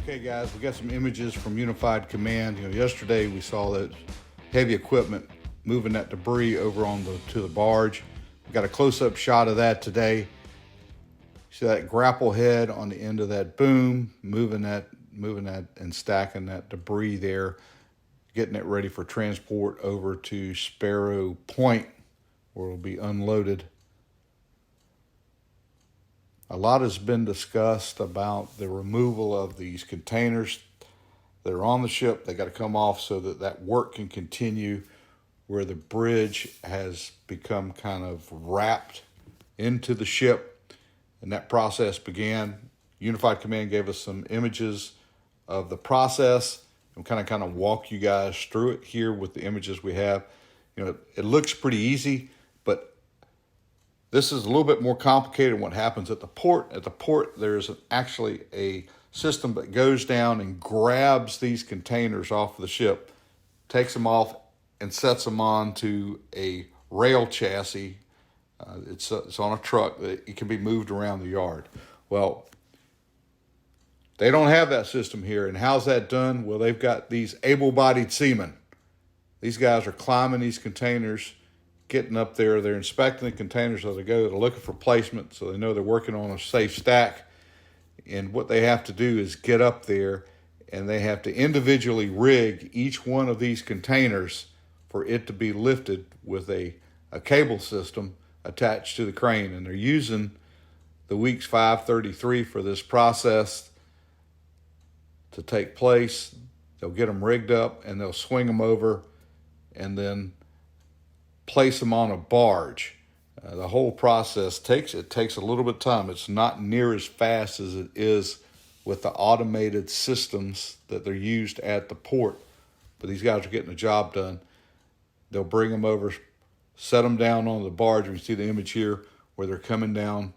Okay, guys, we got some images from Unified Command. Yesterday we saw that heavy equipment moving that debris over to the barge. We got a close-up shot of that today. See that grapple head on the end of that boom, moving that and stacking that debris there, getting it ready for transport over to Sparrow Point, where it'll be unloaded. A lot has been discussed about the removal of these containers that are on the ship. They got to come off so that work can continue, where the bridge has become kind of wrapped into the ship, and that process began. Unified Command gave us some images of the process and kind of walk you guys through it here with the images we have. It looks pretty easy, but this is a little bit more complicated than what happens at the port. At the port, there's actually a system that goes down and grabs these containers off of the ship, takes them off, and sets them onto a rail chassis. It's on a truck that it can be moved around the yard. Well, they don't have that system here. And how's that done? Well, they've got these able-bodied seamen. These guys are climbing these containers, getting up there. They're inspecting the containers as they go. They're looking for placement, so they know they're working on a safe stack. And what they have to do is get up there, and they have to individually rig each one of these containers for it to be lifted with a cable system attached to the crane. And they're using the Weeks 533 for this process to take place. They'll get them rigged up, and they'll swing them over and then place them on a barge. The whole process takes a little bit of time. It's not near as fast as it is with the automated systems that they're used at the port. But these guys are getting the job done. They'll bring them over, set them down on the barge. We see the image here where they're coming down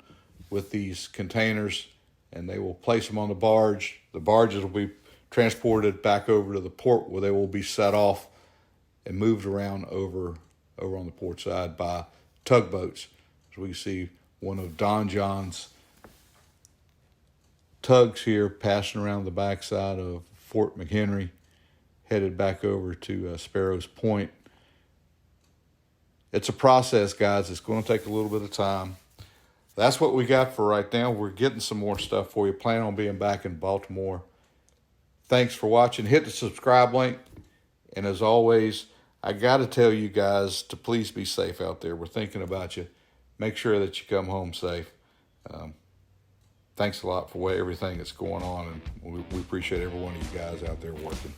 with these containers, and they will place them on the barge. The barges will be transported back over to the port, where they will be set off and moved around over on the port side by tugboats. So we see one of Don John's tugs here passing around the backside of Fort McHenry, headed back over to Sparrows Point. It's a process, guys. It's going to take a little bit of time. That's what we got for right now. We're getting some more stuff for you. Plan on being back in Baltimore. Thanks for watching. Hit the subscribe link. And as always, I got to tell you guys to please be safe out there. We're thinking about you. Make sure that you come home safe. Thanks a lot for everything that's going on, and we appreciate every one of you guys out there working.